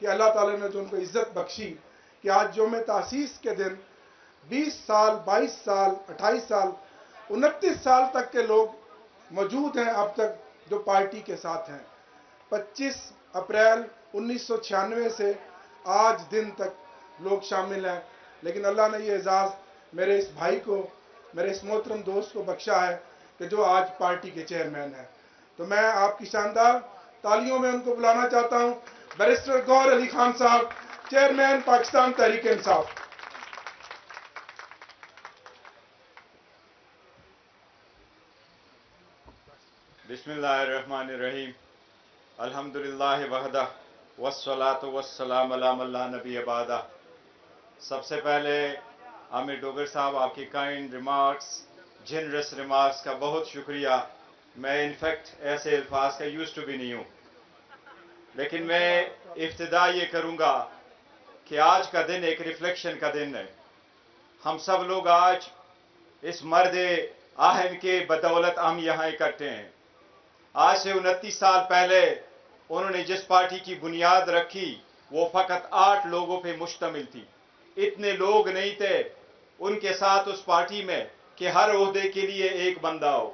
کہ اللہ تعالیٰ نے جو ان کو عزت بخشی کہ آج یوم تاسیس کے دن 20 سال 22 سال 28 سال 29 سال تک کے لوگ موجود ہیں اب تک جو پارٹی کے ساتھ ہیں. 25 اپریل 1996 سے آج دن تک لوگ شامل ہیں. لیکن اللہ نے یہ اعزاز میرے اس بھائی کو، میرے اس محترم دوست کو بخشا ہے کہ جو آج پارٹی کے چیئرمین ہیں. تو میں آپ کی شاندار تالیوں میں ان کو بلانا چاہتا ہوں. بیرسٹر گوہر علی خان صاحب، چیئرمین پاکستان تحریک انصاف. بسم اللہ الرحمن الرحیم. الحمدللہ وحدہ والصلاة والسلام علی من لا نبی بعدہ. سب سے پہلے عامر ڈوگر صاحب، آپ کی کائنڈ ریمارکس، جنرس ریمارکس کا بہت شکریہ. میں انفیکٹ ایسے الفاظ کا یوز ٹو بھی نہیں ہوں، لیکن میں ابتدا یہ کروں گا کہ آج کا دن ایک ریفلیکشن کا دن ہے. ہم سب لوگ آج اس مرد آہن کے بدولت ہم یہاں اکٹھے ہیں. آج سے 29 سال پہلے انہوں نے جس پارٹی کی بنیاد رکھی وہ فقط 8 لوگوں پہ مشتمل تھی. اتنے لوگ نہیں تھے ان کے ساتھ اس پارٹی میں کہ ہر عہدے کے لیے ایک بندہ ہو،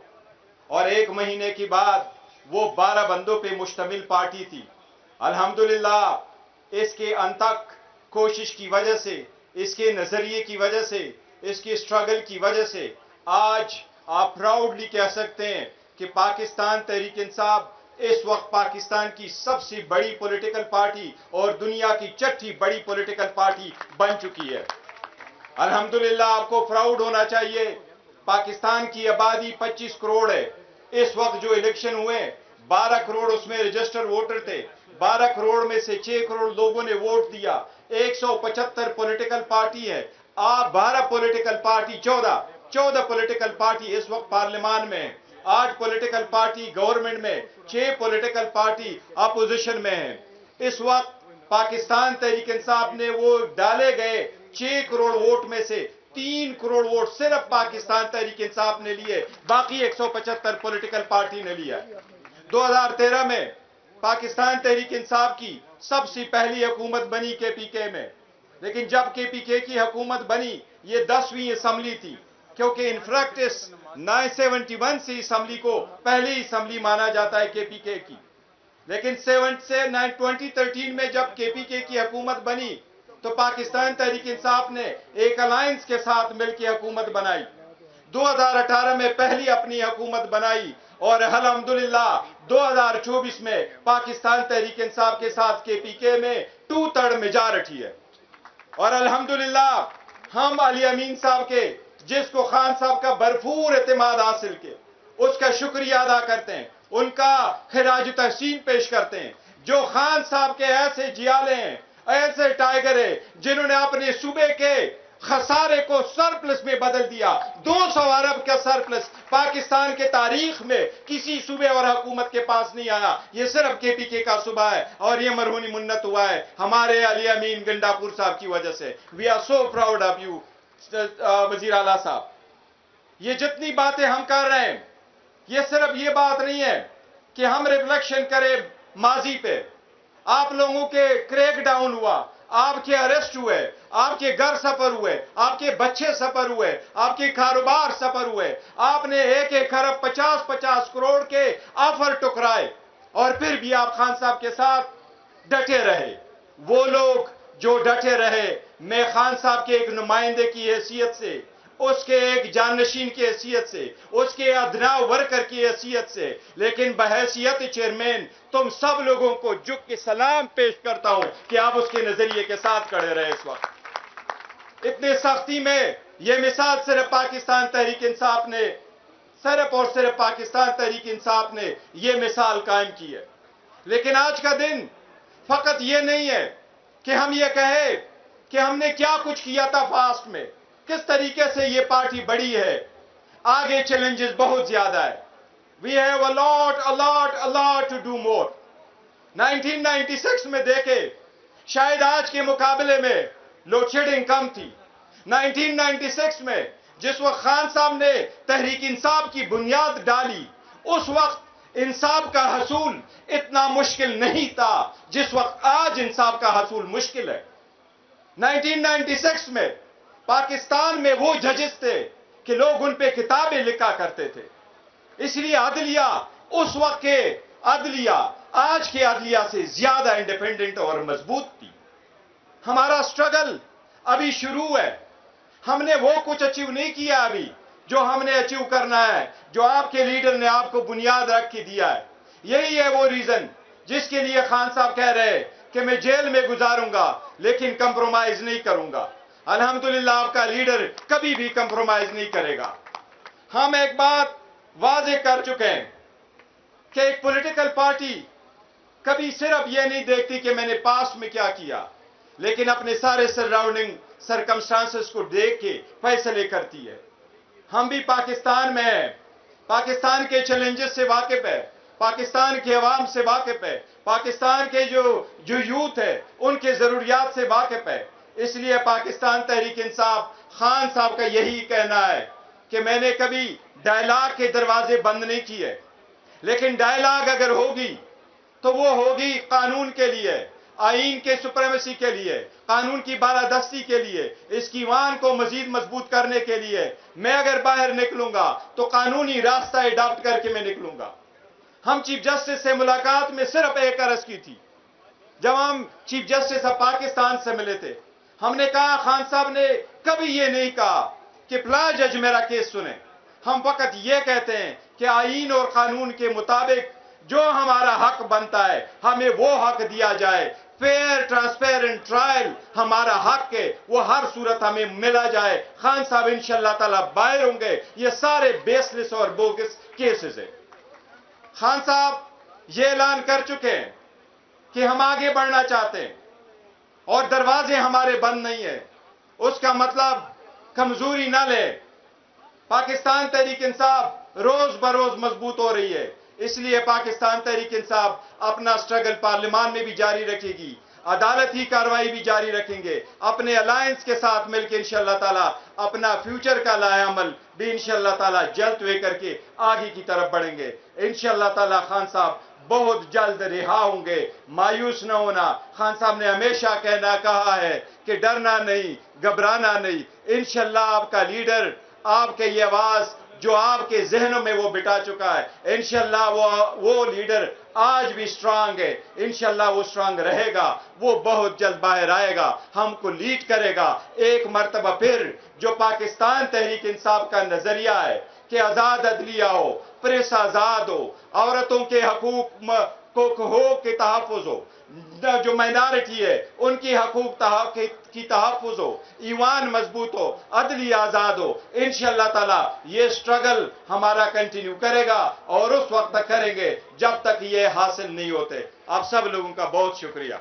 اور 1 مہینے کے بعد وہ 12 بندوں پہ مشتمل پارٹی تھی. الحمدللہ اس کے انتک کوشش کی وجہ سے، اس کے نظریے کی وجہ سے، اس کی اسٹرگل کی وجہ سے آج آپ پراؤڈلی کہہ سکتے ہیں کہ پاکستان تحریک انصاف اس وقت پاکستان کی سب سے بڑی پولیٹیکل پارٹی اور دنیا کی 6ٹھی بڑی پولیٹیکل پارٹی بن چکی ہے. الحمدللہ آپ کو پراؤڈ ہونا چاہیے. پاکستان کی آبادی 25 کروڑ ہے. اس وقت جو الیکشن ہوئے 12 کروڑ اس میں رجسٹر ووٹر تھے. 12 کروڑ میں سے 6 کروڑ لوگوں نے ووٹ دیا. 175 پولیٹیکل پارٹی ہے. آپ 12 پولیٹیکل پارٹی 14 پولیٹیکل پارٹی اس وقت پارلیمان میں، 8 پولیٹیکل پارٹی گورنمنٹ میں، 6 پولیٹیکل پارٹی اپوزیشن میں ہیں. اس وقت پاکستان تحریک انصاف نے وہ ڈالے گئے 6 کروڑ ووٹ میں سے 3 کروڑ ووٹ صرف پاکستان تحریک انصاف نے لیے، باقی 175 پولیٹیکل پارٹی نے لیا. 2013 میں پاکستان تحریک انصاف کی سب سے پہلی حکومت بنی کے پی کے میں. لیکن جب کے پی کے کی حکومت بنی یہ 10ویں اسمبلی تھی، کیونکہ ان پریکٹس 971 سے اسمبلی کو پہلی اسمبلی مانا جاتا ہے کے پی کے کی. لیکن 2013 میں جب کے پی کے کی حکومت بنی تو پاکستان تحریک انصاف نے ایک الائنس کے ساتھ مل کے حکومت بنائی. 2018 میں پہلی اپنی حکومت بنائی اور الحمدللہ 2024 میں پاکستان تحریک انصاف کے ساتھ کے پی کے میں 2/3 میجارٹی ہے. اور الحمدللہ ہم علی امین صاحب کے، جس کو خان صاحب کا بھرپور اعتماد حاصل کے، اس کا شکریہ ادا کرتے ہیں، ان کا خراج تحسین پیش کرتے ہیں. جو خان صاحب کے ایسے جیالے ہیں، ایسے ٹائیگر ہیں جنہوں نے اپنے صوبے کے خسارے کو سرپلس میں بدل دیا. 200 ارب کا سرپلس پاکستان کے تاریخ میں کسی صوبے اور حکومت کے پاس نہیں آیا. یہ صرف کے پی کے کا صوبہ ہے اور یہ مرہونی منت ہوا ہے ہمارے علی امین گنڈاپور صاحب کی وجہ سے. We are so proud of you وزیر اعلیٰ صاحب. یہ جتنی باتیں ہم کر رہے ہیں یہ صرف یہ بات نہیں ہے کہ ہم ریفلیکشن کریں ماضی پہ. آپ لوگوں کے کریک ڈاؤن ہوا، آپ کے اریسٹ ہوئے، آپ کے گھر سفر ہوئے، آپ کے بچے سفر ہوئے، آپ کے کاروبار سفر ہوئے. آپ نے 1 ارب 50 کروڑ کے آفر ٹکرائے اور پھر بھی آپ خان صاحب کے ساتھ ڈٹے رہے. وہ لوگ جو ڈٹے رہے، میں خان صاحب کے ایک نمائندے کی حیثیت سے، اس کے ایک جانشین کی حیثیت سے، اس کے ادنا ورکر کی حیثیت سے، لیکن بحیثیت چیئرمین تم سب لوگوں کو جھک کے سلام پیش کرتا ہوں کہ آپ اس کے نظریے کے ساتھ کھڑے رہے. اس وقت اتنی سختی میں یہ مثال صرف پاکستان تحریک انصاف نے، صرف اور صرف پاکستان تحریک انصاف نے یہ مثال قائم کی ہے. لیکن آج کا دن فقط یہ نہیں ہے کہ ہم یہ کہیں کہ ہم نے کیا کچھ کیا تھا فاسٹ میں، کس طریقے سے یہ پارٹی بڑی ہے. آگے چیلنجز بہت زیادہ ہے. We have a lot to do more. 1996 میں دیکھے شاید آج کے مقابلے میں لوڈ شیڈنگ کم تھی. 1996 میں جس وقت خان صاحب نے تحریک انصاف کی بنیاد ڈالی اس وقت انصاف کا حصول اتنا مشکل نہیں تھا جس وقت آج انصاف کا حصول مشکل ہے۔ 1996 میں پاکستان میں وہ ججز تھے کہ لوگ ان پہ کتابیں لکھا کرتے تھے، اس لیے عدلیہ اس وقت کے عدلیہ آج کے عدلیہ سے زیادہ انڈیپینڈنٹ اور مضبوط تھی۔ ہمارا سٹرگل ابھی شروع ہے، ہم نے وہ کچھ اچیو نہیں کیا ابھی جو ہم نے اچیو کرنا ہے، جو آپ کے لیڈر نے آپ کو بنیاد رکھ کے دیا ہے۔ یہی ہے وہ ریزن جس کے لیے خان صاحب کہہ رہے کہ میں جیل میں گزاروں گا لیکن کمپرومائز نہیں کروں گا۔ الحمدللہ آپ کا لیڈر کبھی بھی کمپرومائز نہیں کرے گا۔ ہم ایک بات واضح کر چکے ہیں کہ ایک پولیٹیکل پارٹی کبھی صرف یہ نہیں دیکھتی کہ میں نے پاسٹ میں کیا کیا، لیکن اپنے سارے سراؤنڈنگ سرکمسٹانسز کو دیکھ کے فیصلے کرتی ہے۔ ہم بھی پاکستان میں ہیں، پاکستان کے چیلنجز سے واقف ہے، پاکستان کے عوام سے واقف ہے، پاکستان کے جو یوتھ ہے ان کے ضروریات سے واقف ہے۔ اس لیے پاکستان تحریک انصاف خان صاحب کا یہی کہنا ہے کہ میں نے کبھی ڈائلاگ کے دروازے بند نہیں کیے، لیکن ڈائلاگ اگر ہوگی تو وہ ہوگی قانون کے لیے، آئین کے سپریمیسی کے لیے، قانون کی بالادستی کے لیے، اس کی ایوان کو مزید مضبوط کرنے کے لیے۔ میں اگر باہر نکلوں گا تو قانونی راستہ اڈاپٹ کر کے میں نکلوں گا۔ ہم چیف جسٹس سے ملاقات میں صرف ایک عرض کی تھی، جب ہم چیف جسٹس آف پاکستان سے ملے تھے، ہم نے کہا خان صاحب نے کبھی یہ نہیں کہا کہ فلاں جج میرا کیس سنیں، ہم فقط یہ کہتے ہیں کہ آئین اور قانون کے مطابق جو ہمارا حق بنتا ہے ہمیں وہ حق دیا جائے، فیئر ٹرانسپیرنٹ ٹرائل ہمارا حق ہے، وہ ہر صورت ہمیں ملا جائے۔ خان صاحب انشاءاللہ تعالی باہر ہوں گے، یہ سارے بیس لیس اور بوگس کیسز ہیں۔ خان صاحب یہ اعلان کر چکے ہیں کہ ہم آگے بڑھنا چاہتے ہیں اور دروازے ہمارے بند نہیں ہیں، اس کا مطلب کمزوری نہ لے۔ پاکستان تحریک انصاف روز بروز مضبوط ہو رہی ہے، اس لیے پاکستان تحریک انصاف اپنا سٹرگل پارلیمان میں بھی جاری رکھے گی، عدالتی کارروائی بھی جاری رکھیں گے، اپنے الائنس کے ساتھ مل کے انشاءاللہ تعالی اپنا فیوچر کا لائحہ عمل بھی انشاءاللہ تعالی جلد ہوئے کر کے آگے کی طرف بڑھیں گے۔ انشاءاللہ تعالی خان صاحب بہت جلد رہا ہوں گے، مایوس نہ ہونا۔ خان صاحب نے ہمیشہ کہا ہے کہ ڈرنا نہیں، گھبرانا نہیں۔ انشاءاللہ آپ کا لیڈر، آپ کے یہ آواز جو آپ کے ذہنوں میں وہ بٹا چکا ہے، انشاءاللہ وہ لیڈر آج بھی سٹرانگ ہے، انشاءاللہ وہ سٹرانگ رہے گا، وہ بہت جلد باہر آئے گا، ہم کو لیڈ کرے گا۔ ایک مرتبہ پھر جو پاکستان تحریک انصاف کا نظریہ ہے کہ آزاد عدلیہ ہو، پریس آزاد ہو، عورتوں کے حقوق کے تحفظ ہو، جو مائنارٹی ہے ان کی حقوق کی تحفظ ہو، ایوان مضبوط ہو، عدلیہ آزاد ہو، انشاءاللہ تعالی یہ سٹرگل ہمارا کنٹینیو کرے گا اور اس وقت تک کریں گے جب تک یہ حاصل نہیں ہوتے۔ آپ سب لوگوں کا بہت شکریہ۔